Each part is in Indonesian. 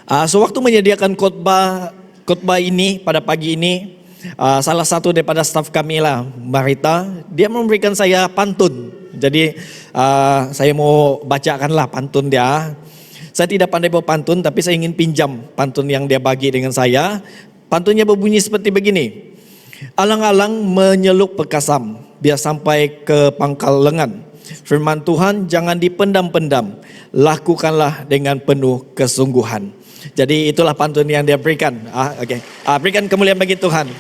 Sewaktu menyediakan khotbah ini pada pagi ini, salah satu daripada staf kami lah, Marita, dia memberikan saya pantun. Jadi saya mau bacakanlah pantun dia. Saya tidak pandai bawa pantun, tapi saya ingin pinjam pantun yang dia bagi dengan saya. Pantunnya berbunyi seperti begini. Alang-alang menyeluk pekasam, biar sampai ke pangkal lengan. Firman Tuhan jangan dipendam-pendam, lakukanlah dengan penuh kesungguhan. Jadi itulah pantun yang dia berikan. Berikan kemuliaan bagi Tuhan.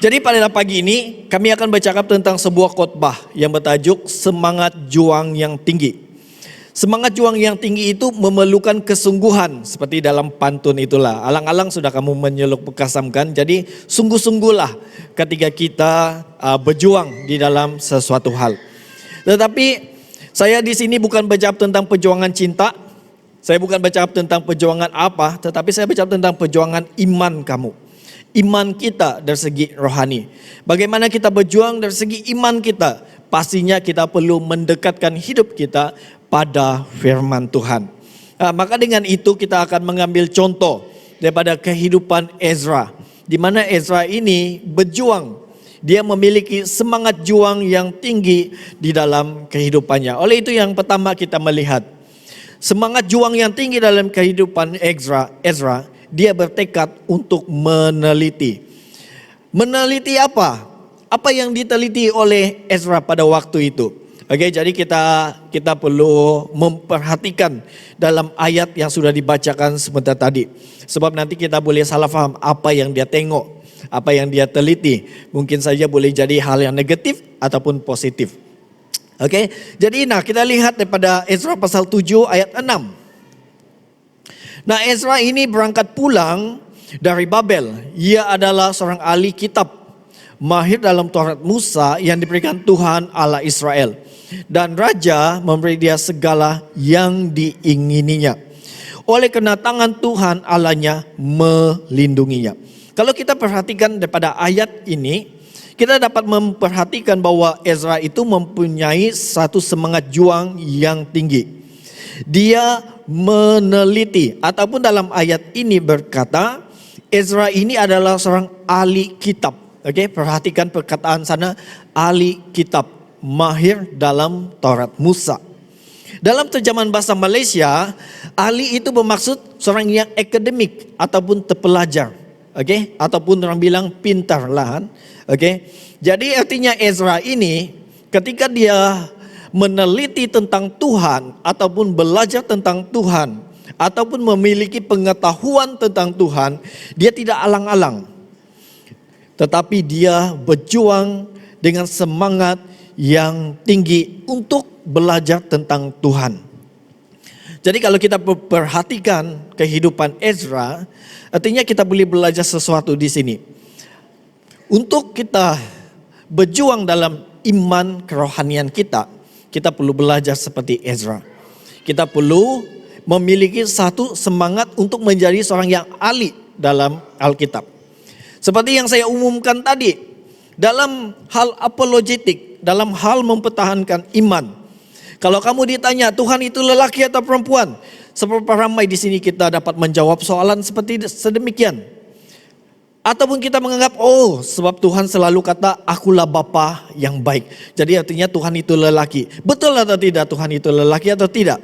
Jadi pada pagi ini kami akan bercakap tentang sebuah khotbah yang bertajuk Semangat Juang yang Tinggi. Semangat juang yang tinggi itu memerlukan kesungguhan, seperti dalam pantun itulah. Alang-alang sudah kamu menyeluk pekasam kan? Jadi sungguh-sungguhlah ketika kita berjuang di dalam sesuatu hal. Tetapi saya di sini bukan bercakap tentang perjuangan cinta. Saya bukan bercakap tentang perjuangan apa, tetapi saya bercakap tentang perjuangan iman kamu. Iman kita dari segi rohani. Bagaimana kita berjuang dari segi iman kita? Pastinya kita perlu mendekatkan hidup kita pada firman Tuhan. Maka dengan itu kita akan mengambil contoh daripada kehidupan Ezra. Di mana Ezra ini berjuang. Dia memiliki semangat juang yang tinggi di dalam kehidupannya. Oleh itu yang pertama kita melihat. Semangat juang yang tinggi dalam kehidupan Ezra, dia bertekad untuk meneliti. Meneliti apa? Apa yang diteliti oleh Ezra pada waktu itu? Oke, jadi kita perlu memperhatikan dalam ayat yang sudah dibacakan sebentar tadi. Sebab nanti kita boleh salah faham apa yang dia tengok, apa yang dia teliti. Mungkin saja boleh jadi hal yang negatif ataupun positif. Oke, jadi kita lihat daripada Ezra pasal 7 ayat 6. Nah, Ezra ini berangkat pulang dari Babel. Ia adalah seorang ahli kitab, mahir dalam Taurat Musa yang diberikan Tuhan Allah Israel. Dan raja memberi dia segala yang diingininya. Oleh kerana tangan Tuhan Allahnya melindunginya. Kalau kita perhatikan daripada ayat ini, kita dapat memperhatikan bahwa Ezra itu mempunyai satu semangat juang yang tinggi. Dia meneliti, ataupun dalam ayat ini berkata, Ezra ini adalah seorang ahli kitab. Oke, perhatikan perkataan sana, ahli kitab, mahir dalam Taurat Musa. Dalam terjemahan bahasa Malaysia, ahli itu bermaksud seorang yang akademik ataupun terpelajar. Oke, ataupun orang bilang pintar lah. Oke, jadi artinya Ezra ini ketika dia meneliti tentang Tuhan ataupun belajar tentang Tuhan ataupun memiliki pengetahuan tentang Tuhan, dia tidak alang-alang. Tetapi dia berjuang dengan semangat yang tinggi untuk belajar tentang Tuhan. Jadi kalau kita perhatikan kehidupan Ezra, artinya kita boleh belajar sesuatu di sini. Untuk kita berjuang dalam iman kerohanian kita, kita perlu belajar seperti Ezra. Kita perlu memiliki satu semangat untuk menjadi seorang yang ahli dalam Alkitab. Seperti yang saya umumkan tadi, dalam hal apologetik, dalam hal mempertahankan iman. Kalau kamu ditanya Tuhan itu lelaki atau perempuan, seberapa ramai di sini kita dapat menjawab soalan seperti sedemikian. Ataupun kita menganggap, sebab Tuhan selalu kata, akulah Bapa yang baik. Jadi artinya Tuhan itu lelaki. Betul atau tidak Tuhan itu lelaki atau tidak?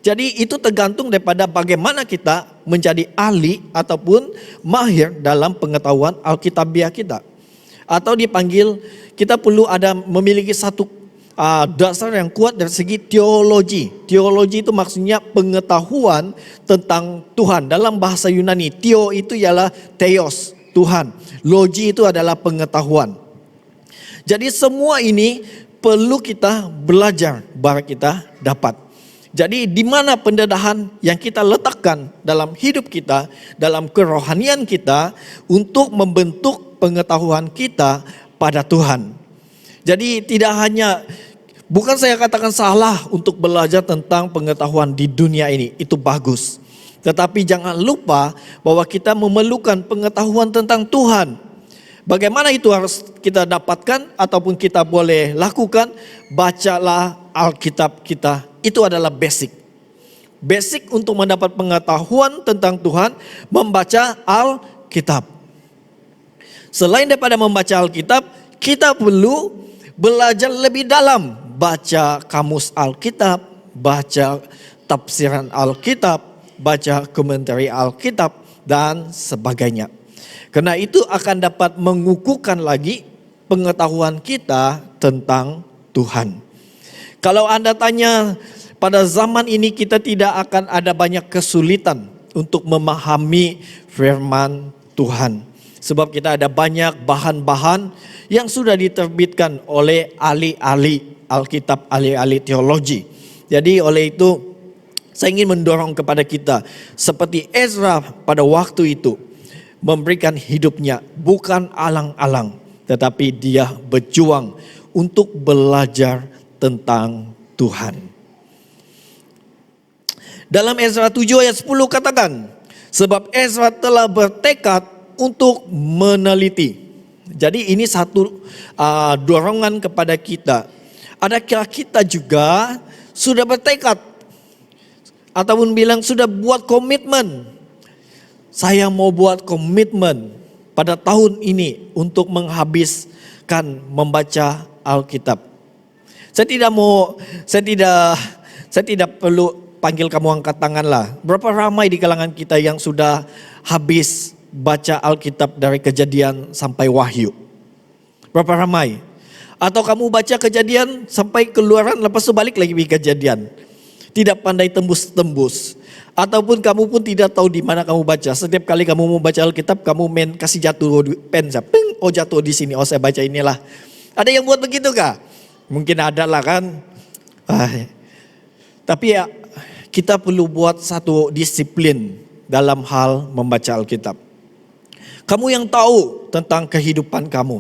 Jadi itu tergantung daripada bagaimana kita menjadi ahli ataupun mahir dalam pengetahuan Alkitabiah kita. Atau dipanggil, kita perlu memiliki satu dasar yang kuat dari segi teologi. Teologi itu maksudnya pengetahuan tentang Tuhan. Dalam bahasa Yunani, theo itu ialah theos, Tuhan. Logi itu adalah pengetahuan. Jadi semua ini perlu kita belajar baru kita dapat. Jadi di mana pendedahan yang kita letakkan dalam hidup kita, dalam kerohanian kita untuk membentuk pengetahuan kita pada Tuhan. Jadi bukan saya katakan salah untuk belajar tentang pengetahuan di dunia ini, itu bagus. Tetapi jangan lupa bahwa kita memerlukan pengetahuan tentang Tuhan. Bagaimana itu harus kita dapatkan ataupun kita boleh lakukan? Bacalah Alkitab kita, itu adalah basic. Basic untuk mendapat pengetahuan tentang Tuhan, membaca Alkitab. Selain daripada membaca Alkitab, kita perlu belajar lebih dalam. Baca kamus Alkitab, baca tafsiran Alkitab, baca komentari Alkitab, dan sebagainya. Karena itu akan dapat mengukuhkan lagi pengetahuan kita tentang Tuhan. Kalau Anda tanya, pada zaman ini kita tidak akan ada banyak kesulitan untuk memahami firman Tuhan. Sebab kita ada banyak bahan-bahan yang sudah diterbitkan oleh ahli-ahli Alkitab, ahli-ahli teologi. Jadi oleh itu saya ingin mendorong kepada kita seperti Ezra pada waktu itu memberikan hidupnya bukan alang-alang, tetapi dia berjuang untuk belajar tentang Tuhan. Dalam Ezra 7 ayat 10 katakan, sebab Ezra telah bertekad untuk meneliti. Jadi ini satu dorongan kepada kita. Adakah kita juga sudah bertekad ataupun bilang sudah buat komitmen? Saya mau buat komitmen pada tahun ini untuk menghabiskan membaca Alkitab. Saya tidak perlu panggil kamu angkat tangan lah. Berapa ramai di kalangan kita yang sudah habis baca Alkitab dari Kejadian sampai Wahyu? Berapa ramai? Atau kamu baca Kejadian sampai Keluaran, lepas itu balik lagi di Kejadian. Tidak pandai tembus-tembus. Ataupun kamu pun tidak tahu di mana kamu baca. Setiap kali kamu mau baca Alkitab, kamu main kasih jatuh pen. Ping, oh jatuh di sini, oh saya baca inilah. Ada yang buat begitu kah? Mungkin ada lah kan. Tapi ya, kita perlu buat satu disiplin dalam hal membaca Alkitab. Kamu yang tahu tentang kehidupan kamu.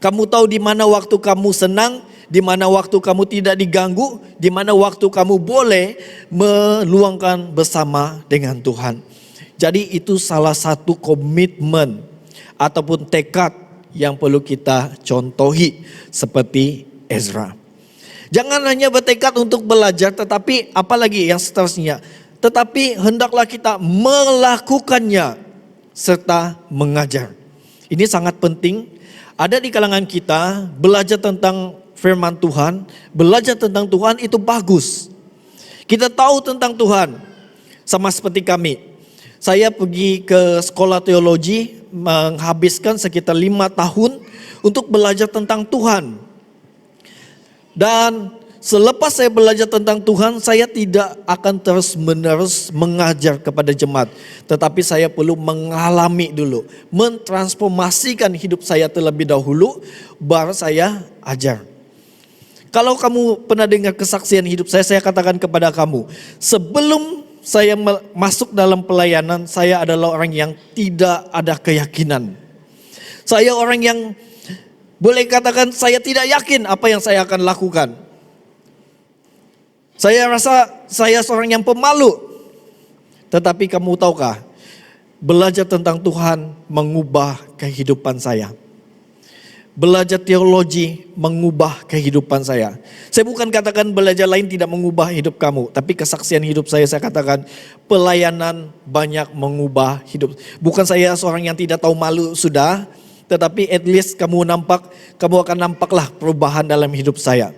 Kamu tahu di mana waktu kamu senang, di mana waktu kamu tidak diganggu, di mana waktu kamu boleh meluangkan bersama dengan Tuhan. Jadi itu salah satu komitmen ataupun tekad yang perlu kita contohi seperti Ezra. Jangan hanya bertekad untuk belajar, tetapi apalagi yang seterusnya. Tetapi hendaklah kita melakukannya serta mengajar. Ini sangat penting. Ada di kalangan kita belajar tentang firman Tuhan, belajar tentang Tuhan itu bagus. Kita tahu tentang Tuhan. Sama seperti kami. Saya pergi ke sekolah teologi, menghabiskan sekitar 5 tahun untuk belajar tentang Tuhan. Dan selepas saya belajar tentang Tuhan, saya tidak akan terus-menerus mengajar kepada jemaat. Tetapi saya perlu mengalami dulu, mentransformasikan hidup saya terlebih dahulu, baru saya ajar. Kalau kamu pernah dengar kesaksian hidup saya katakan kepada kamu, sebelum saya masuk dalam pelayanan, saya adalah orang yang tidak ada keyakinan. Saya orang yang boleh katakan saya tidak yakin apa yang saya akan lakukan. Saya rasa saya seorang yang pemalu. Tetapi kamu tahukah, belajar tentang Tuhan mengubah kehidupan saya. Belajar teologi mengubah kehidupan saya. Saya bukan katakan belajar lain tidak mengubah hidup kamu. Tapi kesaksian hidup saya katakan pelayanan banyak mengubah hidup. Bukan saya seorang yang tidak tahu malu sudah. Tetapi at least kamu akan nampaklah perubahan dalam hidup saya.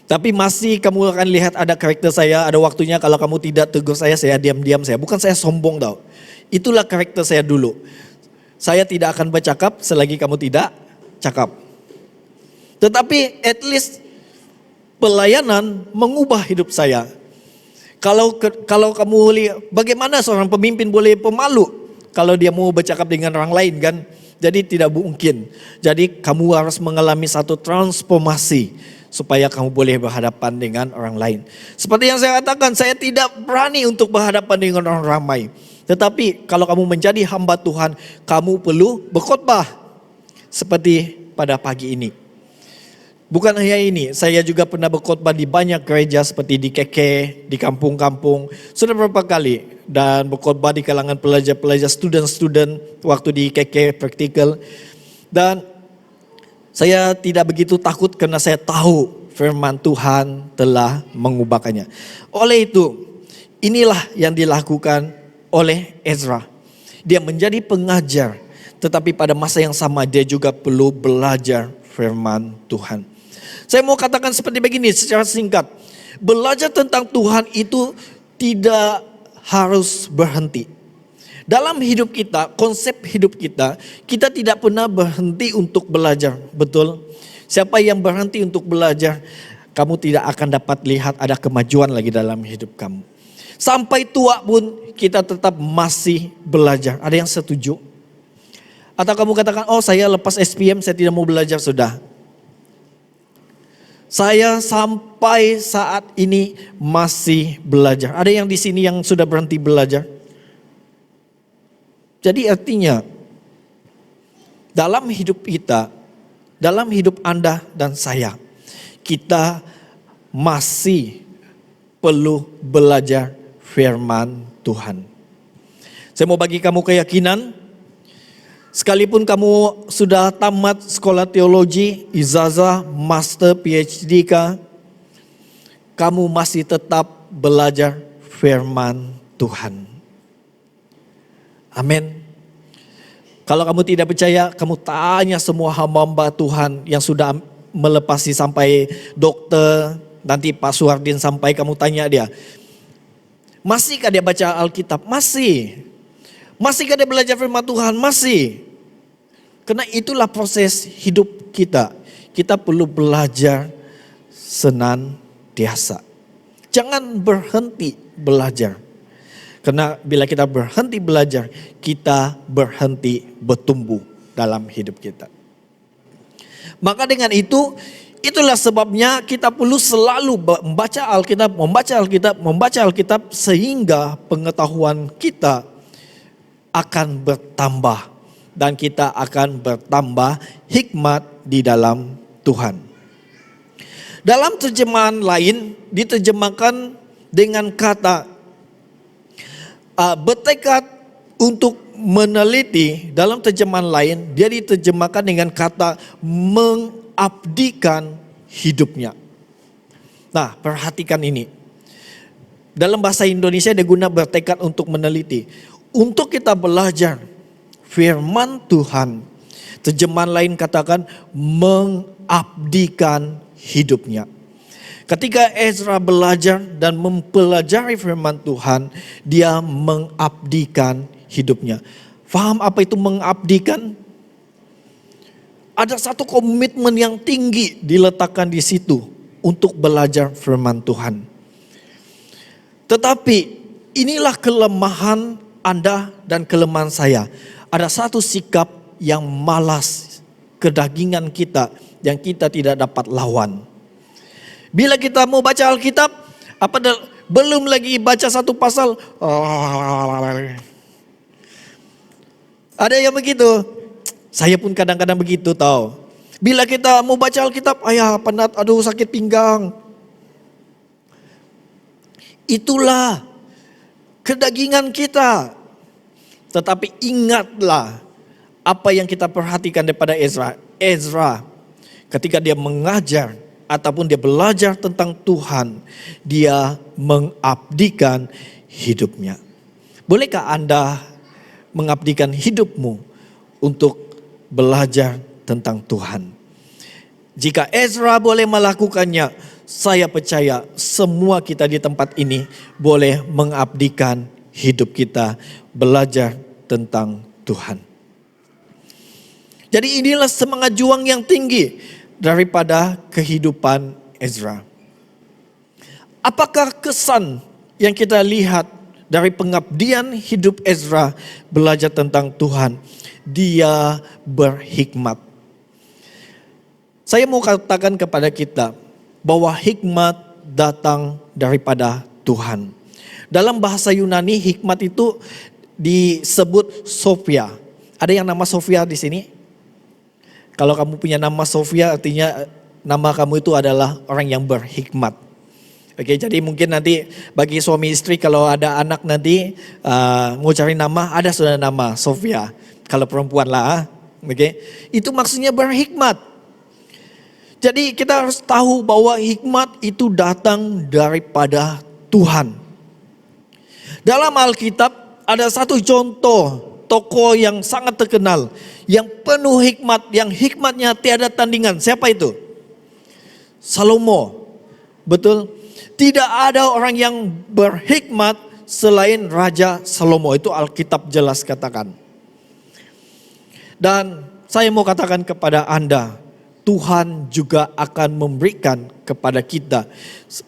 Tapi masih kamu akan lihat ada karakter saya, ada waktunya kalau kamu tidak tegur saya diam-diam saya. Bukan saya sombong tau. Itulah karakter saya dulu. Saya tidak akan bercakap selagi kamu tidak cakap. Tetapi at least pelayanan mengubah hidup saya. Kalau kamu lihat bagaimana seorang pemimpin boleh pemalu kalau dia mau bercakap dengan orang lain kan. Jadi tidak mungkin. Jadi kamu harus mengalami satu transformasi supaya kamu boleh berhadapan dengan orang lain. Seperti yang saya katakan, saya tidak berani untuk berhadapan dengan orang ramai. Tetapi kalau kamu menjadi hamba Tuhan, kamu perlu berkhotbah. Seperti pada pagi ini. Bukan hanya ini, saya juga pernah berkhotbah di banyak gereja seperti di Keke, di kampung-kampung. Sudah beberapa kali. Dan berkhotbah di kalangan pelajar-pelajar, student-student waktu di Keke praktikal. Dan saya tidak begitu takut karena saya tahu firman Tuhan telah mengubahkannya. Oleh itu, Inilah yang dilakukan oleh Ezra. Dia menjadi pengajar, tetapi pada masa yang sama dia juga perlu belajar firman Tuhan. Saya mau katakan seperti begini secara singkat. Belajar tentang Tuhan itu tidak harus berhenti. Dalam hidup kita, konsep hidup kita, kita tidak pernah berhenti untuk belajar. Betul? Siapa yang berhenti untuk belajar, kamu tidak akan dapat lihat ada kemajuan lagi dalam hidup kamu. Sampai tua pun kita tetap masih belajar. Ada yang setuju? Atau kamu katakan, oh saya lepas SPM saya tidak mau belajar sudah. Saya sampai saat ini masih belajar. Ada yang di sini yang sudah berhenti belajar? Jadi artinya dalam hidup kita, dalam hidup Anda dan saya, kita masih perlu belajar firman Tuhan. Saya mau bagi kamu keyakinan, sekalipun kamu sudah tamat sekolah teologi, ijazah, master, PhD kamu masih tetap belajar firman Tuhan. Amin. Kalau kamu tidak percaya, kamu tanya semua hamba-hamba Tuhan yang sudah melepasi sampai dokter, nanti Pak Suhardin sampai kamu tanya dia, masihkah dia baca Alkitab? Masih. Masihkah dia belajar firman Tuhan? Masih. Karena itulah proses hidup kita. Kita perlu belajar senantiasa. Jangan berhenti belajar. Karena bila kita berhenti belajar, kita berhenti bertumbuh dalam hidup kita. Maka dengan itu, itulah sebabnya kita perlu selalu membaca Alkitab sehingga pengetahuan kita akan bertambah dan kita akan bertambah hikmat di dalam Tuhan. Dalam terjemahan lain diterjemahkan dengan kata bertekad untuk meneliti. Dalam terjemahan lain dia diterjemahkan dengan kata mengabdikan hidupnya. Nah, perhatikan ini. Dalam bahasa Indonesia dia guna bertekad untuk meneliti. Untuk kita belajar firman Tuhan, terjemahan lain katakan mengabdikan hidupnya. Ketika Ezra belajar dan mempelajari firman Tuhan, dia mengabdikan hidupnya. Faham apa itu mengabdikan? Ada satu komitmen yang tinggi diletakkan di situ untuk belajar firman Tuhan. Tetapi inilah kelemahan Anda dan kelemahan saya. Ada satu sikap yang malas, kedagingan kita yang kita tidak dapat lawan. Bila kita mau baca Alkitab, belum lagi baca satu pasal, ada yang begitu. Saya pun kadang-kadang begitu tahu. Bila kita mau baca Alkitab, ayah penat, aduh sakit pinggang. Itulah kedagingan kita. Tetapi ingatlah apa yang kita perhatikan daripada Ezra. Ezra ketika dia mengajar ataupun dia belajar tentang Tuhan, dia mengabdikan hidupnya. Bolehkah Anda mengabdikan hidupmu untuk belajar tentang Tuhan? Jika Ezra boleh melakukannya, saya percaya semua kita di tempat ini boleh mengabdikan hidup kita belajar tentang Tuhan. Jadi inilah semangat juang yang tinggi daripada kehidupan Ezra. Apakah kesan yang kita lihat dari pengabdian hidup Ezra belajar tentang Tuhan? Dia berhikmat. Saya mau katakan kepada kita bahwa hikmat datang daripada Tuhan. Dalam bahasa Yunani hikmat itu disebut Sophia. Ada yang nama Sophia di sini? Kalau kamu punya nama Sophia artinya nama kamu itu adalah orang yang berhikmat. Oke, jadi mungkin nanti bagi suami istri kalau ada anak nanti mau cari nama, ada sudah nama Sophia. Kalau perempuan lah, oke. Itu maksudnya berhikmat. Jadi kita harus tahu bahwa hikmat itu datang daripada Tuhan. Dalam Alkitab ada satu contoh tokoh yang sangat terkenal, yang penuh hikmat, yang hikmatnya tiada tandingan. Siapa itu? Salomo. Betul? Tidak ada orang yang berhikmat selain Raja Salomo. Itu Alkitab jelas katakan. Dan saya mau katakan kepada Anda, Tuhan juga akan memberikan kepada kita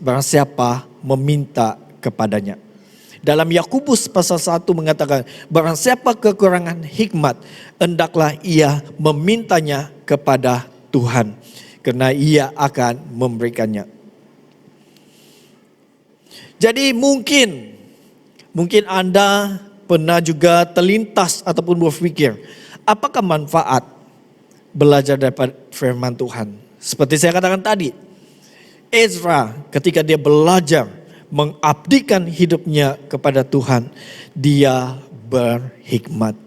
barang siapa meminta kepadanya. Dalam Yakobus pasal 1 mengatakan, barang siapa kekurangan hikmat, hendaklah ia memintanya kepada Tuhan, karena ia akan memberikannya. Jadi mungkin Anda pernah juga terlintas ataupun berpikir, apakah manfaat belajar daripada firman Tuhan? Seperti saya katakan tadi, Ezra ketika dia belajar mengabdikan hidupnya kepada Tuhan, dia berhikmat.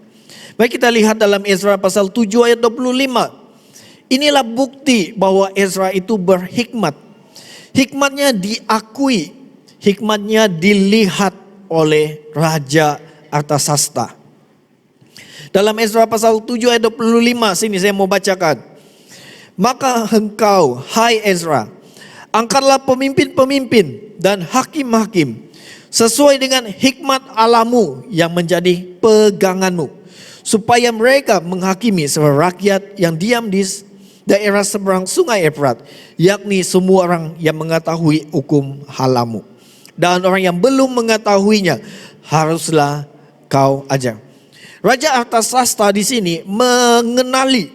Mari kita lihat dalam Ezra pasal 7 ayat 25. Inilah bukti bahwa Ezra itu berhikmat. Hikmatnya diakui, hikmatnya dilihat oleh Raja Artasasta. Dalam Ezra pasal 7 ayat 25, sini saya mau bacakan. Maka engkau, hai Ezra, angkatlah pemimpin-pemimpin dan hakim-hakim sesuai dengan hikmat Allahmu yang menjadi peganganmu, supaya mereka menghakimi seluruh rakyat yang diam di daerah seberang sungai Efrat, yakni semua orang yang mengetahui hukum Allahmu. Dan orang yang belum mengetahuinya haruslah kau ajar. Raja Artasasta di sini mengenali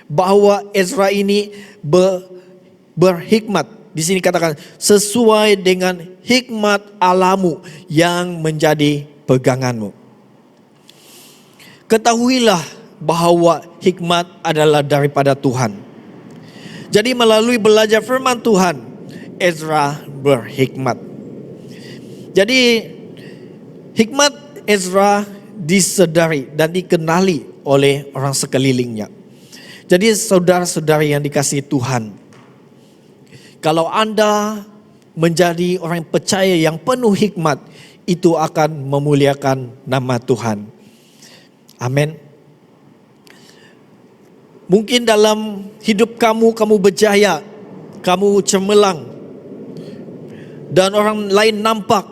bahwa Ezra ini berhikmat. Di sini katakan sesuai dengan hikmat Allahmu yang menjadi peganganmu. Ketahuilah bahwa hikmat adalah daripada Tuhan. Jadi melalui belajar firman Tuhan, Ezra berhikmat. Jadi hikmat Ezra disedari dan dikenali oleh orang sekelilingnya. Jadi saudara-saudari yang dikasihi Tuhan, kalau Anda menjadi orang yang percaya yang penuh hikmat, itu akan memuliakan nama Tuhan. Amin. Mungkin dalam hidup kamu berjaya, kamu cemerlang, dan orang lain nampak,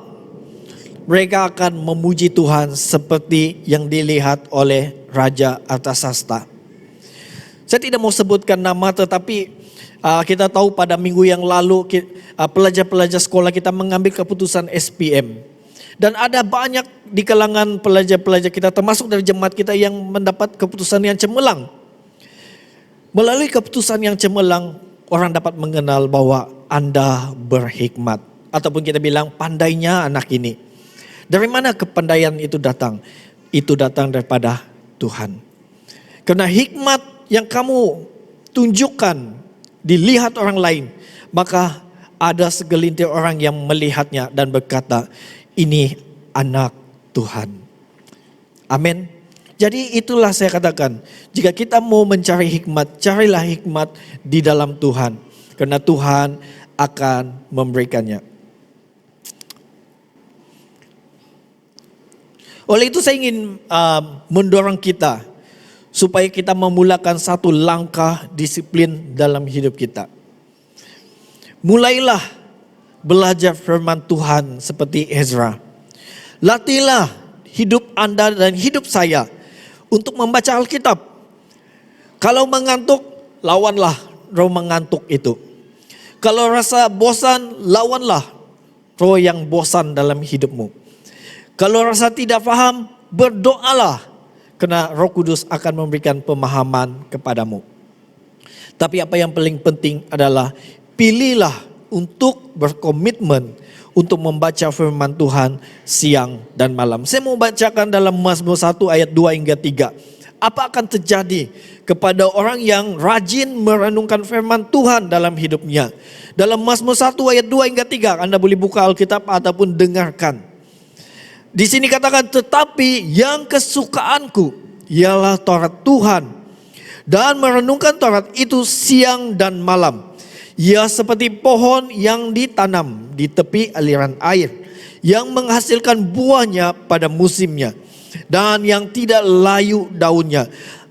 mereka akan memuji Tuhan seperti yang dilihat oleh Raja Artasasta. Saya tidak mau sebutkan nama, tetapi kita tahu pada minggu yang lalu pelajar-pelajar sekolah kita mengambil keputusan SPM. Dan ada banyak di kalangan pelajar-pelajar kita, termasuk dari jemaat kita, yang mendapat keputusan yang cemerlang. Melalui keputusan yang cemerlang, orang dapat mengenal bahwa Anda berhikmat. Ataupun kita bilang pandainya anak ini. Dari mana kepandaian itu datang? Itu datang daripada Tuhan. Karena hikmat yang kamu tunjukkan dilihat orang lain, maka ada segelintir orang yang melihatnya dan berkata, ini anak Tuhan. Amin. Jadi itulah saya katakan, jika kita mau mencari hikmat, carilah hikmat di dalam Tuhan, karena Tuhan akan memberikannya. Oleh itu saya ingin mendorong kita supaya kita memulakan satu langkah disiplin dalam hidup kita. Mulailah belajar firman Tuhan seperti Ezra. Latihlah hidup Anda dan hidup saya untuk membaca Alkitab. Kalau mengantuk, lawanlah roh mengantuk itu. Kalau rasa bosan, lawanlah roh yang bosan dalam hidupmu. Kalau rasa tidak paham, berdoalah. Karena Roh Kudus akan memberikan pemahaman kepadamu. Tapi apa yang paling penting adalah pilihlah untuk berkomitmen untuk membaca firman Tuhan siang dan malam. Saya mau bacakan dalam Mazmur 1 ayat 2 hingga 3. Apa akan terjadi kepada orang yang rajin merenungkan firman Tuhan dalam hidupnya? Dalam Mazmur 1 ayat 2 hingga 3, Anda boleh buka Alkitab ataupun dengarkan. Di sini katakan, tetapi yang kesukaanku ialah Taurat Tuhan, dan merenungkan Taurat itu siang dan malam. Ia seperti pohon yang ditanam di tepi aliran air, yang menghasilkan buahnya pada musimnya, dan yang tidak layu daunnya.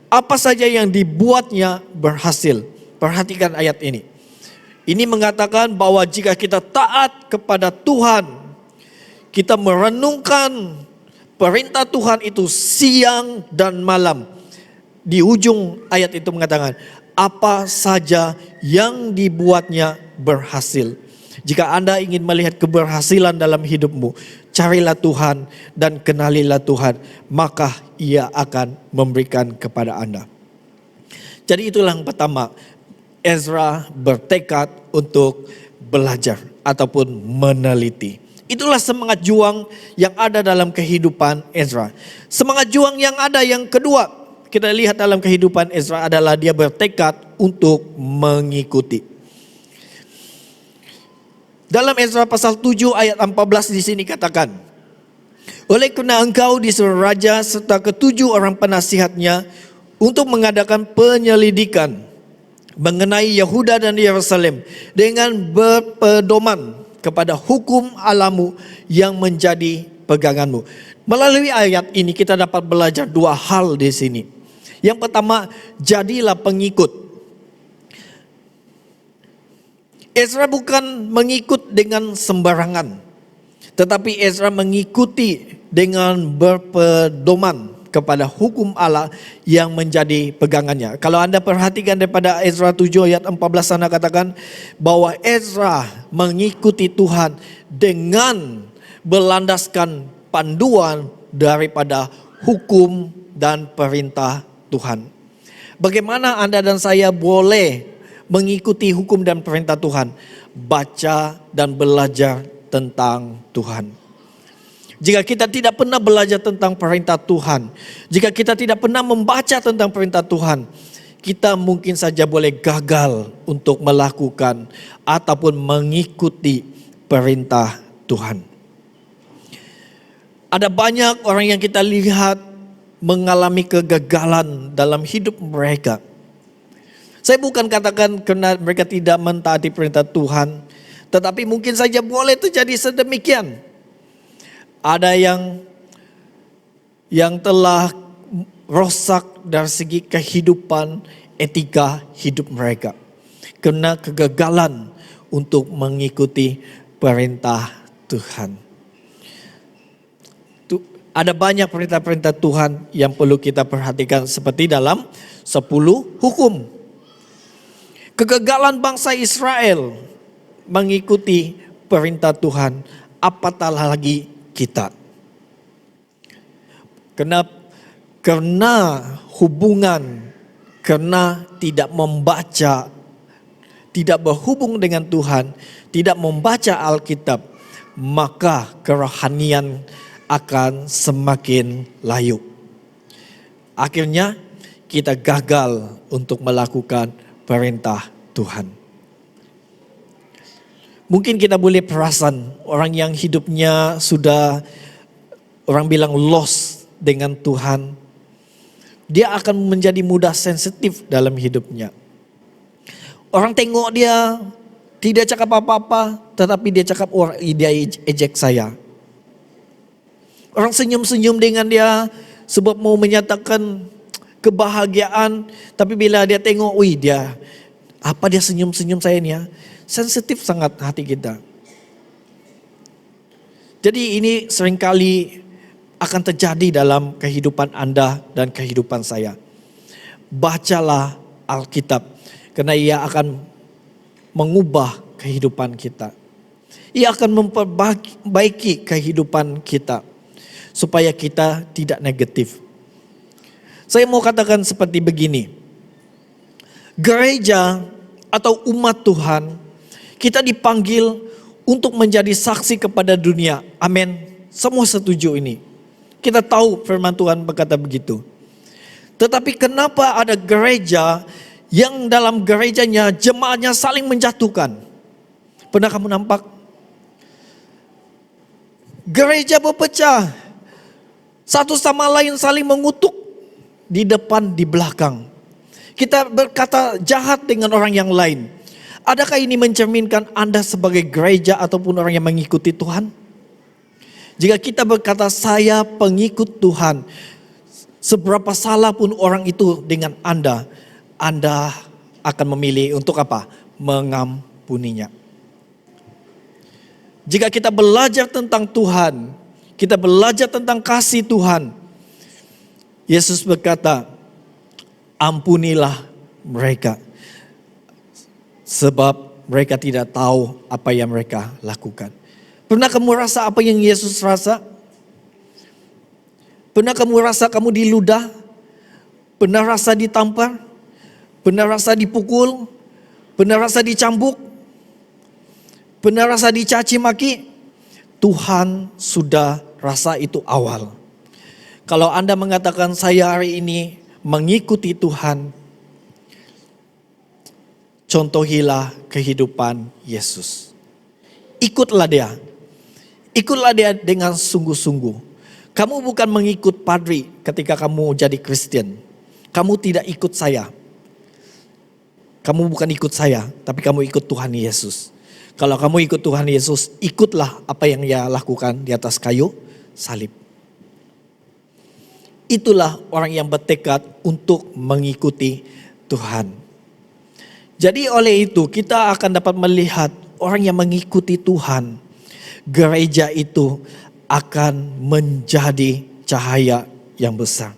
Apa saja yang dibuatnya berhasil. Perhatikan ayat ini. Ini mengatakan bahwa jika kita taat kepada Tuhan, kita merenungkan perintah Tuhan itu siang dan malam. Di ujung ayat itu mengatakan, apa saja yang dibuatnya berhasil. Jika Anda ingin melihat keberhasilan dalam hidupmu, carilah Tuhan dan kenalilah Tuhan, maka Ia akan memberikan kepada Anda. Jadi itulah yang pertama, Ezra bertekad untuk belajar ataupun meneliti. Itulah semangat juang yang ada dalam kehidupan Ezra. Semangat juang yang ada yang kedua, kita lihat dalam kehidupan Ezra adalah dia bertekad untuk mengikuti. Dalam Ezra pasal 7 ayat 14 di sini katakan, oleh karena engkau disuruh raja serta ketujuh orang penasihatnya untuk mengadakan penyelidikan mengenai Yehuda dan Yerusalem dengan berpedoman kepada hukum Allahmu yang menjadi peganganmu. Melalui ayat ini kita dapat belajar dua hal di sini. Yang pertama, jadilah pengikut. Ezra bukan mengikut dengan sembarangan, tetapi Ezra mengikuti dengan berpedoman kepada hukum Allah yang menjadi pegangannya. Kalau Anda perhatikan daripada Ezra 7 ayat 14 sana katakan bahwa Ezra mengikuti Tuhan dengan berlandaskan panduan daripada hukum dan perintah Tuhan. Bagaimana Anda dan saya boleh mengikuti hukum dan perintah Tuhan? Baca dan belajar tentang Tuhan. Jika kita tidak pernah belajar tentang perintah Tuhan, jika kita tidak pernah membaca tentang perintah Tuhan, kita mungkin saja boleh gagal untuk melakukan ataupun mengikuti perintah Tuhan. Ada banyak orang yang kita lihat mengalami kegagalan dalam hidup mereka. Saya bukan katakan karena mereka tidak mentaati perintah Tuhan, tetapi mungkin saja boleh terjadi sedemikian. Ada yang telah rosak dari segi kehidupan, etika hidup mereka karena kegagalan untuk mengikuti perintah Tuhan. Ada banyak perintah-perintah Tuhan yang perlu kita perhatikan seperti dalam 10 hukum. Kegagalan bangsa Israel mengikuti perintah Tuhan, apatah lagi kita. Karena hubungan, karena tidak membaca, tidak berhubung dengan Tuhan, tidak membaca Alkitab, maka kerohanian akan semakin layu. Akhirnya kita gagal untuk melakukan perintah Tuhan. Mungkin kita boleh perasan orang yang hidupnya sudah orang bilang lost dengan Tuhan. Dia akan menjadi mudah sensitif dalam hidupnya. Orang tengok dia tidak cakap apa-apa, tetapi dia cakap dia ejek saya. Orang senyum-senyum dengan dia sebab mau menyatakan kebahagiaan, tapi bila dia tengok, dia apa dia senyum-senyum saya ni ya? Sensitif sangat hati kita. Jadi ini seringkali akan terjadi dalam kehidupan Anda dan kehidupan saya. Bacalah Alkitab karena ia akan mengubah kehidupan kita. Ia akan memperbaiki kehidupan kita supaya kita tidak negatif. Saya mau katakan seperti begini. Gereja atau umat Tuhan, kita dipanggil untuk menjadi saksi kepada dunia. Amin. Semua setuju ini. Kita tahu firman Tuhan berkata begitu. Tetapi kenapa ada gereja yang dalam gerejanya jemaatnya saling menjatuhkan? Pernah kamu nampak? Gereja berpecah. Satu sama lain saling mengutuk di depan, di belakang. Kita berkata jahat dengan orang yang lain. Adakah ini mencerminkan Anda sebagai gereja ataupun orang yang mengikuti Tuhan? Jika kita berkata saya pengikut Tuhan, seberapa salah pun orang itu dengan Anda akan memilih untuk apa? Mengampuninya. Jika kita belajar tentang Tuhan, kita belajar tentang kasih Tuhan, Yesus berkata, ampunilah mereka, sebab mereka tidak tahu apa yang mereka lakukan. Pernah kamu rasa apa yang Yesus rasa? Pernah kamu rasa kamu diludah? Pernah rasa ditampar? Pernah rasa dipukul? Pernah rasa dicambuk? Pernah rasa dicaci maki? Tuhan sudah rasa itu awal. Kalau Anda mengatakan saya hari ini mengikuti Tuhan, contohilah kehidupan Yesus. Ikutlah dia. Ikutlah dia dengan sungguh-sungguh. Kamu bukan mengikut padri ketika kamu jadi Kristen. Kamu tidak ikut saya. Kamu bukan ikut saya, tapi kamu ikut Tuhan Yesus. Kalau kamu ikut Tuhan Yesus, ikutlah apa yang Dia lakukan di atas kayu salib. Itulah orang yang bertekad untuk mengikuti Tuhan. Jadi oleh itu kita akan dapat melihat orang yang mengikuti Tuhan, gereja itu akan menjadi cahaya yang besar.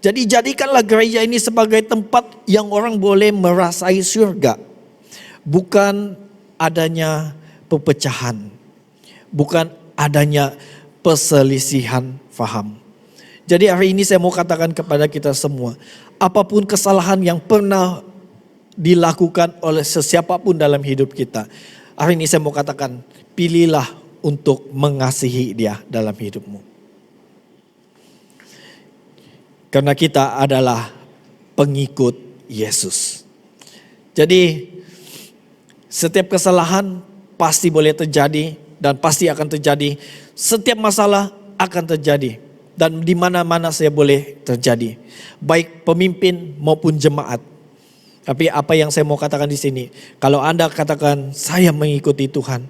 Jadi jadikanlah gereja ini sebagai tempat yang orang boleh merasai surga. Bukan adanya perpecahan. Bukan adanya perselisihan faham. Jadi hari ini saya mau katakan kepada kita semua, apapun kesalahan yang pernah dilakukan oleh sesiapapun dalam hidup kita, hari ini saya mau katakan, pilihlah untuk mengasihi dia dalam hidupmu. Karena kita adalah pengikut Yesus. Jadi setiap kesalahan pasti boleh terjadi dan pasti akan terjadi. Setiap masalah akan terjadi dan di mana-mana saya boleh terjadi. Baik pemimpin maupun jemaat. Tapi apa yang saya mau katakan di sini, kalau Anda katakan saya mengikuti Tuhan,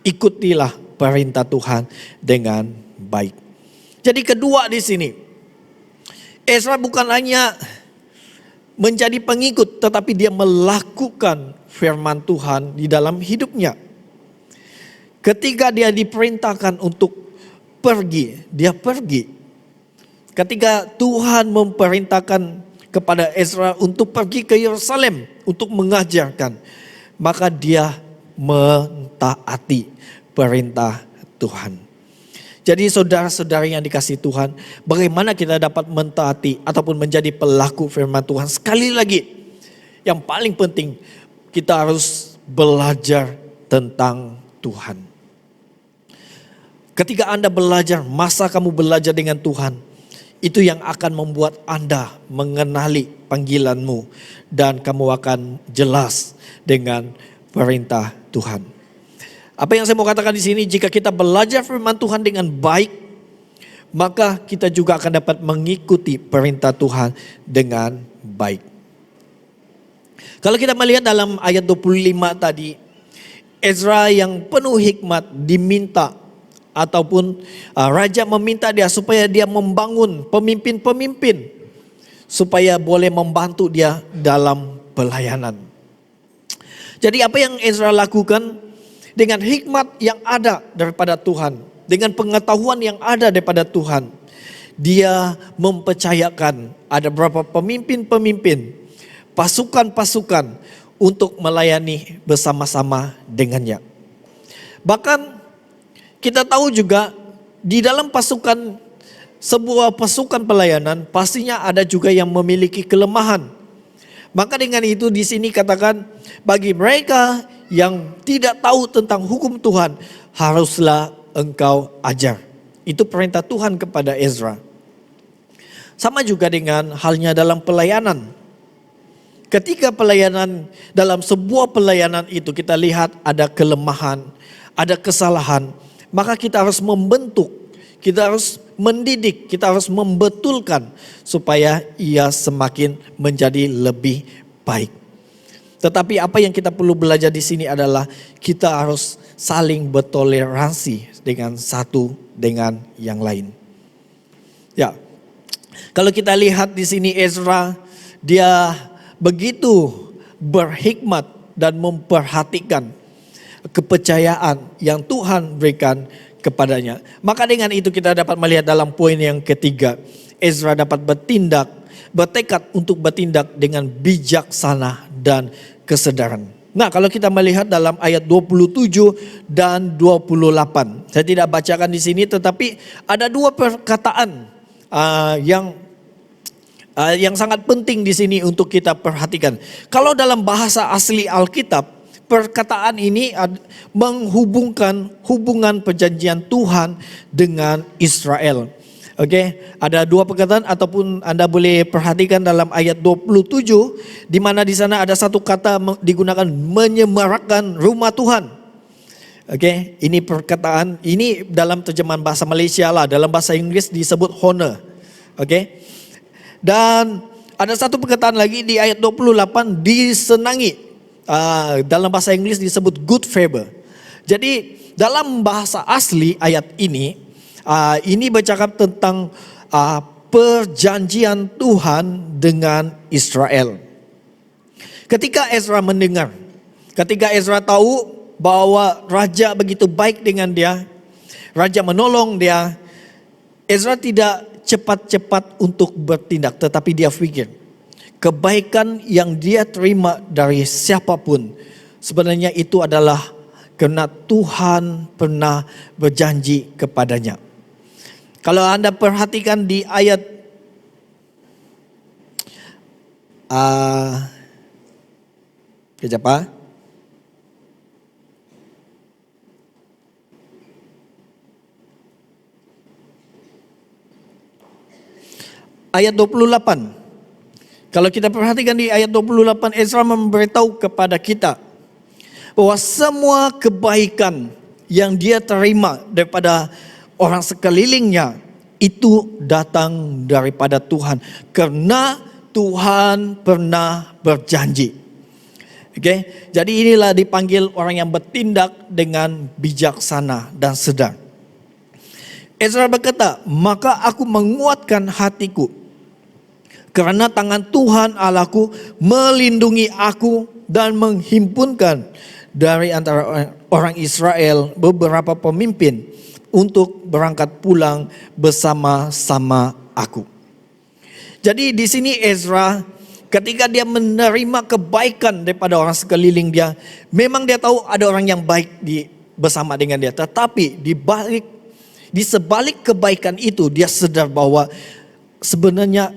ikutilah perintah Tuhan dengan baik. Jadi kedua di sini, Ezra bukan hanya menjadi pengikut, tetapi dia melakukan firman Tuhan di dalam hidupnya. Ketika dia diperintahkan untuk pergi, dia pergi. Ketika Tuhan memerintahkan kepada Ezra untuk pergi ke Yerusalem untuk mengajarkan, maka dia mentaati perintah Tuhan. Jadi saudara-saudara yang dikasihi Tuhan, bagaimana kita dapat mentaati ataupun menjadi pelaku firman Tuhan? Sekali lagi, yang paling penting kita harus belajar tentang Tuhan. Ketika Anda belajar, masa kamu belajar dengan Tuhan, itu yang akan membuat Anda mengenali panggilanmu dan kamu akan jelas dengan perintah Tuhan. Apa yang saya mau katakan di sini, jika kita belajar firman Tuhan dengan baik, maka kita juga akan dapat mengikuti perintah Tuhan dengan baik. Kalau kita melihat dalam ayat 25 tadi, Ezra yang penuh hikmat diminta ataupun raja meminta dia supaya dia membangun pemimpin-pemimpin supaya boleh membantu dia dalam pelayanan. Jadi apa yang Ezra lakukan? Dengan hikmat yang ada daripada Tuhan, dengan pengetahuan yang ada daripada Tuhan, dia mempercayakan ada beberapa pemimpin-pemimpin, pasukan-pasukan untuk melayani bersama-sama dengannya. Bahkan kita tahu juga di dalam pasukan, sebuah pasukan pelayanan pastinya ada juga yang memiliki kelemahan. Maka dengan itu di sini katakan bagi mereka yang tidak tahu tentang hukum Tuhan, haruslah engkau ajar. Itu perintah Tuhan kepada Ezra. Sama juga dengan halnya dalam pelayanan. Ketika pelayanan, dalam sebuah pelayanan itu kita lihat ada kelemahan, ada kesalahan, maka kita harus membentuk, kita harus mendidik, kita harus membetulkan supaya ia semakin menjadi lebih baik. Tetapi apa yang kita perlu belajar di sini adalah kita harus saling bertoleransi dengan satu dengan yang lain. Ya, kalau kita lihat di sini Ezra, dia begitu berhikmat dan memperhatikan kepercayaan yang Tuhan berikan kepadanya. Maka dengan itu kita dapat melihat dalam poin yang ketiga, Ezra dapat bertekad untuk bertindak dengan bijaksana dan kesedaran. Nah, kalau kita melihat dalam ayat 27 dan 28. Saya tidak bacakan di sini, tetapi ada dua perkataan yang sangat penting di sini untuk kita perhatikan. Kalau dalam bahasa asli Alkitab, perkataan ini menghubungkan hubungan perjanjian Tuhan dengan Israel. Oke, ada dua perkataan ataupun Anda boleh perhatikan dalam ayat 27 di mana di sana ada satu kata digunakan, menyemarakan rumah Tuhan. Oke, ini perkataan ini dalam terjemahan bahasa Malaysia lah, dalam bahasa Inggris disebut honor. Oke. Dan ada satu perkataan lagi di ayat 28, disenangi. Dalam bahasa Inggris disebut good favor. Jadi dalam bahasa asli ayat ini bercakap tentang perjanjian Tuhan dengan Israel. Ketika Ezra mendengar, ketika Ezra tahu bahwa raja begitu baik dengan dia, raja menolong dia, Ezra tidak cepat-cepat untuk bertindak, tetapi dia pikir kebaikan yang dia terima dari siapapun sebenarnya itu adalah karena Tuhan pernah berjanji kepadanya. Kalau Anda perhatikan di ayat kejap. Ayat 28. Kalau kita perhatikan di ayat 28, Ezra memberitahu kepada kita bahwa semua kebaikan yang dia terima daripada orang sekelilingnya itu datang daripada Tuhan. Karena Tuhan pernah berjanji. Oke, jadi inilah dipanggil orang yang bertindak dengan bijaksana dan sedar. Ezra berkata, maka aku menguatkan hatiku, karena tangan Tuhan Allahku melindungi aku dan menghimpunkan dari antara orang Israel beberapa pemimpin untuk berangkat pulang bersama-sama aku. Jadi di sini Ezra ketika dia menerima kebaikan daripada orang sekeliling dia, memang dia tahu ada orang yang baik bersama dengan dia. Tetapi di sebalik kebaikan itu dia sadar bahwa sebenarnya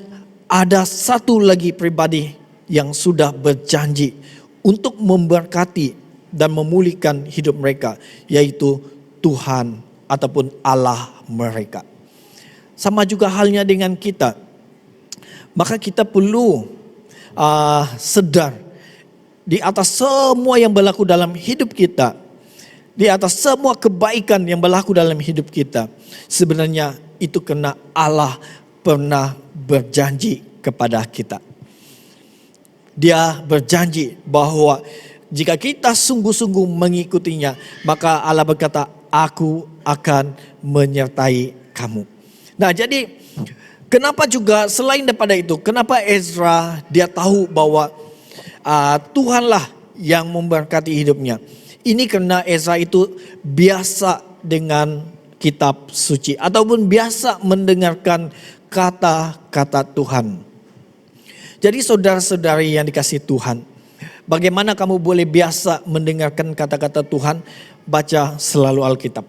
ada satu lagi pribadi yang sudah berjanji untuk memberkati dan memulihkan hidup mereka, yaitu Tuhan ataupun Allah mereka. Sama juga halnya dengan kita. Maka kita perlu sedar di atas semua yang berlaku dalam hidup kita, di atas semua kebaikan yang berlaku dalam hidup kita, sebenarnya itu karena Allah pernah berjanji kepada kita. Dia berjanji bahwa jika kita sungguh-sungguh mengikutinya, maka Allah berkata, aku akan menyertai kamu. Nah, jadi kenapa juga selain daripada itu, kenapa Ezra dia tahu bahwa Tuhanlah yang memberkati hidupnya. Ini karena Ezra itu biasa dengan kitab suci ataupun biasa mendengarkan kata-kata Tuhan. Jadi saudara-saudari yang dikasihi Tuhan, bagaimana kamu boleh biasa mendengarkan kata-kata Tuhan? Baca selalu Alkitab.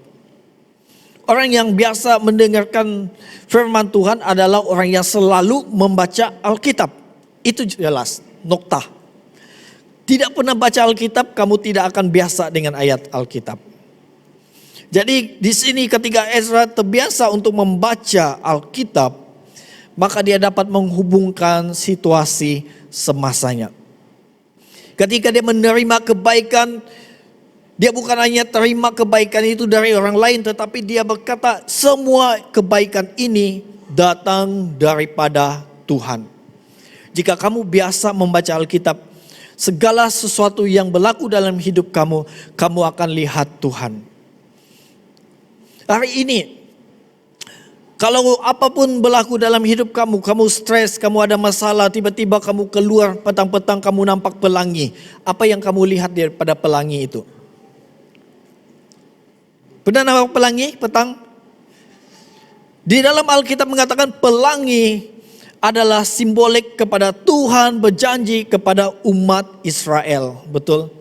Orang yang biasa mendengarkan firman Tuhan adalah orang yang selalu membaca Alkitab. Itu jelas, noktah. Tidak pernah baca Alkitab, kamu tidak akan biasa dengan ayat Alkitab. Jadi di sini ketika Ezra terbiasa untuk membaca Alkitab, maka dia dapat menghubungkan situasi semasanya. Ketika dia menerima kebaikan, dia bukan hanya terima kebaikan itu dari orang lain, tetapi dia berkata semua kebaikan ini datang daripada Tuhan. Jika kamu biasa membaca Alkitab, Segala sesuatu yang berlaku dalam hidup kamu, kamu akan lihat Tuhan. Hari ini, kalau apapun berlaku dalam hidup kamu, kamu stres, kamu ada masalah, tiba-tiba kamu keluar petang-petang kamu nampak pelangi. Apa yang kamu lihat daripada pelangi itu? Pernah nampak pelangi petang? Di dalam Alkitab mengatakan pelangi adalah simbolik kepada Tuhan berjanji kepada umat Israel. Betul?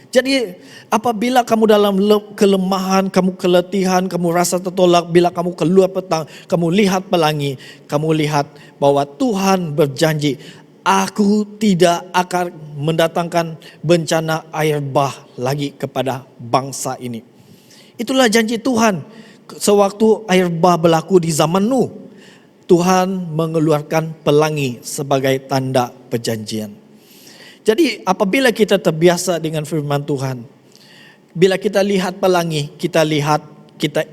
Jadi apabila kamu dalam kelemahan, kamu keletihan, kamu rasa tertolak, bila kamu keluar petang, kamu lihat pelangi, kamu lihat bahwa Tuhan berjanji, aku tidak akan mendatangkan bencana air bah lagi kepada bangsa ini. Itulah janji Tuhan. Sewaktu air bah berlaku di zaman Nuh, Tuhan mengeluarkan pelangi sebagai tanda perjanjian. Jadi apabila kita terbiasa dengan firman Tuhan, bila kita lihat pelangi, kita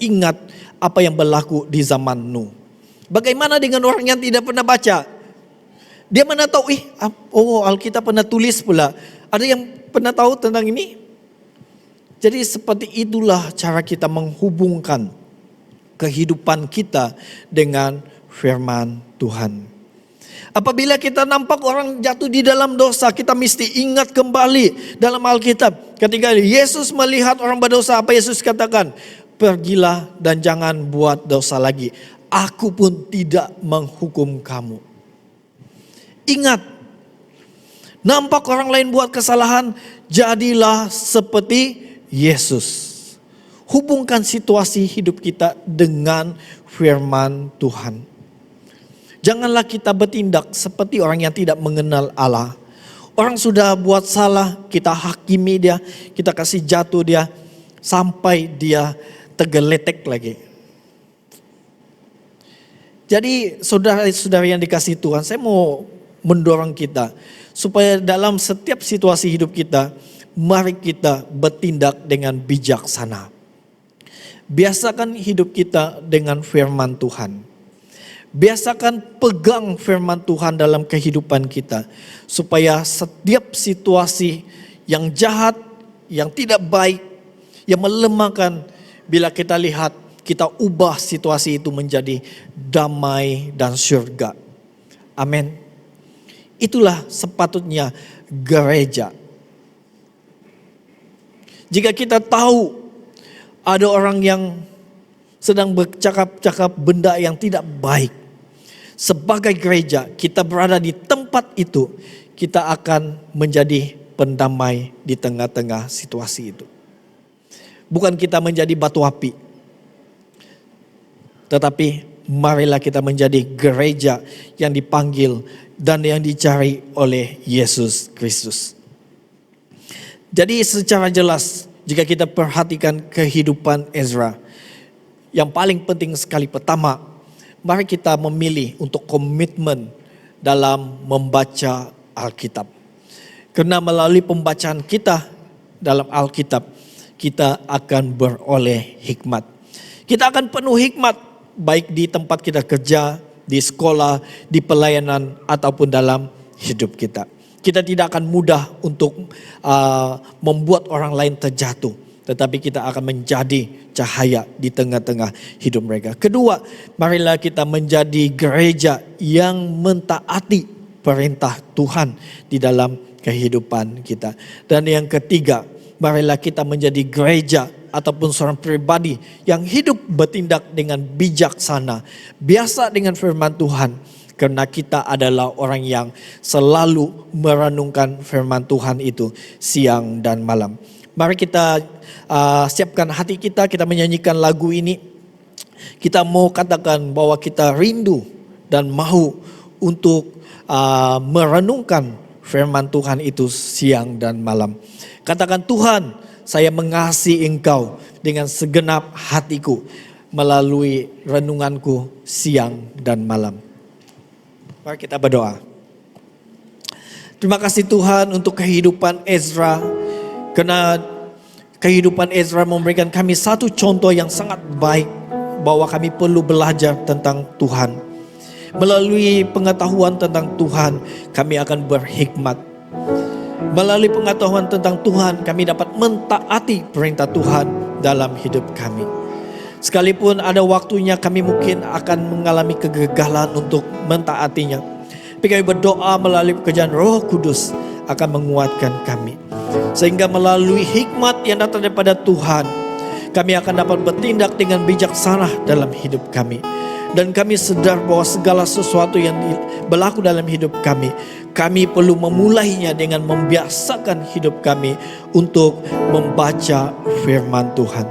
ingat apa yang berlaku di zaman Nuh. Bagaimana dengan orang yang tidak pernah baca? Dia mana tahu, Alkitab pernah tulis pula. Ada yang pernah tahu tentang ini? Jadi seperti itulah cara kita menghubungkan kehidupan kita dengan firman Tuhan. Apabila kita nampak orang jatuh di dalam dosa, kita mesti ingat kembali dalam Alkitab. Ketika Yesus melihat orang berdosa, apa Yesus katakan? Pergilah dan jangan buat dosa lagi. Aku pun tidak menghukum kamu. Ingat, nampak orang lain buat kesalahan, jadilah seperti Yesus. Hubungkan situasi hidup kita dengan firman Tuhan. Janganlah kita bertindak seperti orang yang tidak mengenal Allah. Orang sudah buat salah, kita hakimi dia, kita kasih jatuh dia, sampai dia tergeletek lagi. Jadi saudara-saudara yang dikasihi Tuhan, saya mau mendorong kita, supaya dalam setiap situasi hidup kita, mari kita bertindak dengan bijaksana. Biasakan hidup kita dengan firman Tuhan. Biasakan pegang firman Tuhan dalam kehidupan kita. Supaya setiap situasi yang jahat, yang tidak baik, yang melemahkan, bila kita lihat, kita ubah situasi itu menjadi damai dan surga. Amin. Itulah sepatutnya gereja. Jika kita tahu ada orang yang sedang bercakap-cakap benda yang tidak baik, sebagai gereja kita berada di tempat itu, kita akan menjadi pendamai di tengah-tengah situasi itu. Bukan kita menjadi batu api, tetapi marilah kita menjadi gereja yang dipanggil dan yang dicari oleh Yesus Kristus. Jadi secara jelas, jika kita perhatikan kehidupan Ezra, yang paling penting sekali pertama, mari kita memilih untuk komitmen dalam membaca Alkitab. Karena melalui pembacaan kita dalam Alkitab, kita akan beroleh hikmat. Kita akan penuh hikmat, baik di tempat kita kerja, di sekolah, di pelayanan, ataupun dalam hidup kita. Kita tidak akan mudah untuk membuat orang lain terjatuh, tetapi kita akan menjadi cahaya di tengah-tengah hidup mereka. Kedua, marilah kita menjadi gereja yang mentaati perintah Tuhan di dalam kehidupan kita. Dan yang ketiga, marilah kita menjadi gereja ataupun seorang pribadi yang hidup bertindak dengan bijaksana, biasa dengan firman Tuhan. Karena kita adalah orang yang selalu merenungkan firman Tuhan itu siang dan malam. Mari kita siapkan hati kita menyanyikan lagu ini. Kita mau katakan bahwa kita rindu dan mau untuk merenungkan firman Tuhan itu siang dan malam. Katakan, Tuhan, saya mengasihi Engkau dengan segenap hatiku melalui renunganku siang dan malam. Mari kita berdoa. Terima kasih Tuhan untuk kehidupan Ezra. Karena kehidupan Ezra memberikan kami satu contoh yang sangat baik bahwa kami perlu belajar tentang Tuhan. Melalui pengetahuan tentang Tuhan, kami akan berhikmat. Melalui pengetahuan tentang Tuhan, kami dapat mentaati perintah Tuhan dalam hidup kami. Sekalipun ada waktunya kami mungkin akan mengalami kegagalan untuk mentaatinya, tapi kami berdoa melalui pekerjaan Roh Kudus akan menguatkan kami. Sehingga melalui hikmat yang datang daripada Tuhan, kami akan dapat bertindak dengan bijaksana dalam hidup kami. Dan kami sadar bahwa segala sesuatu yang berlaku dalam hidup kami perlu memulainya dengan membiasakan hidup kami untuk membaca firman Tuhan.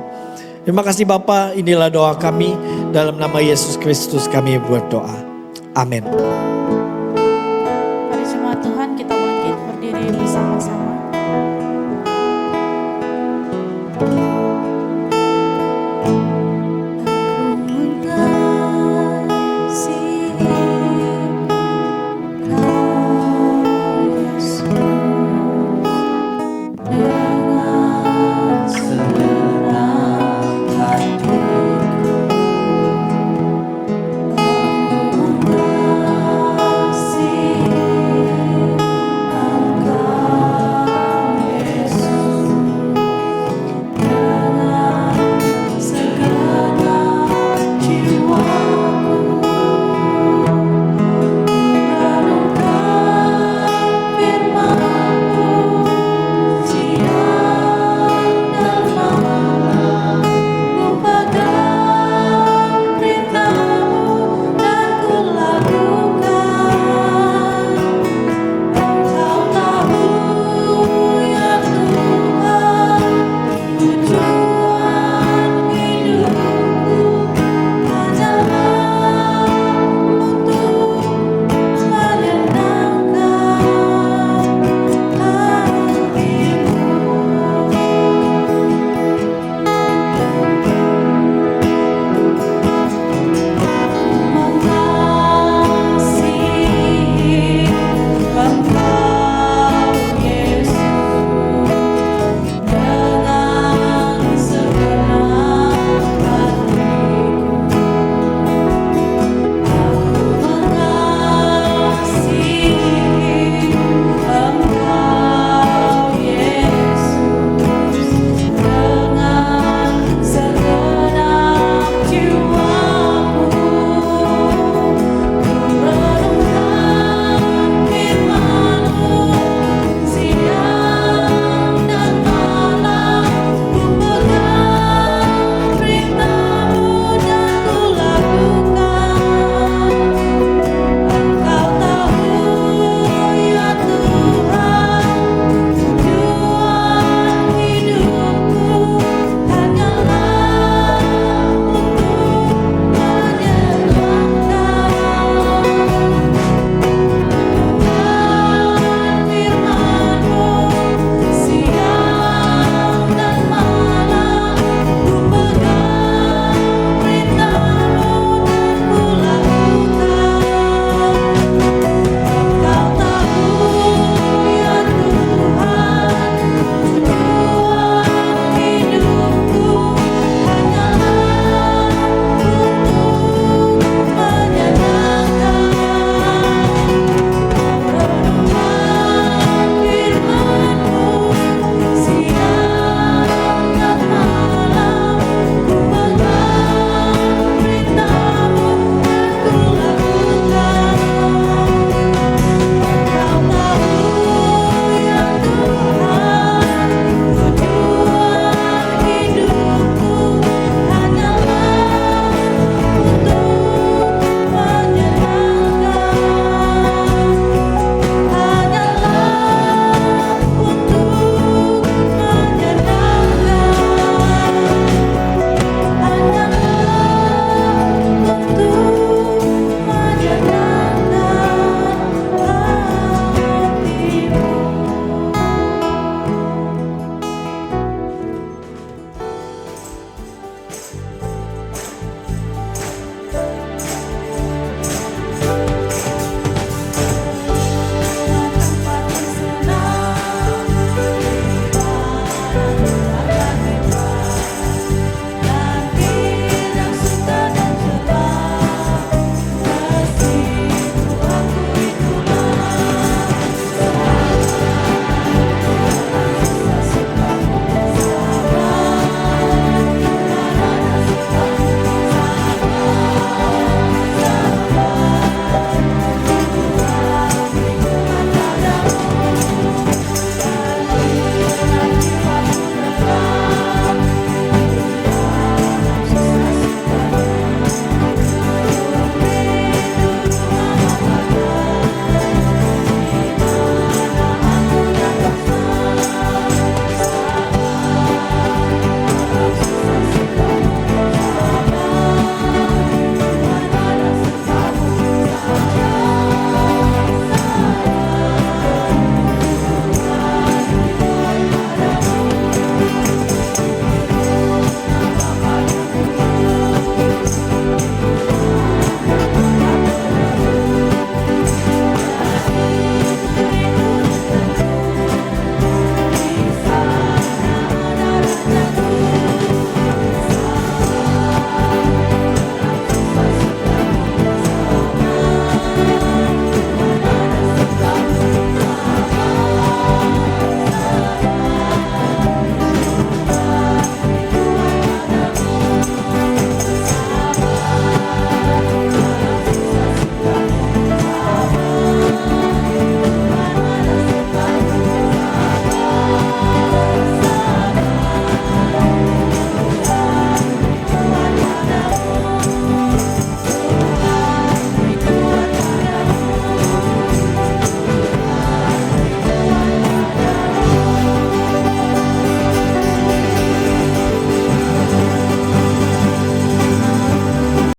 Terima kasih Bapa, inilah doa kami. Dalam nama Yesus Kristus kami berdoa. Amin.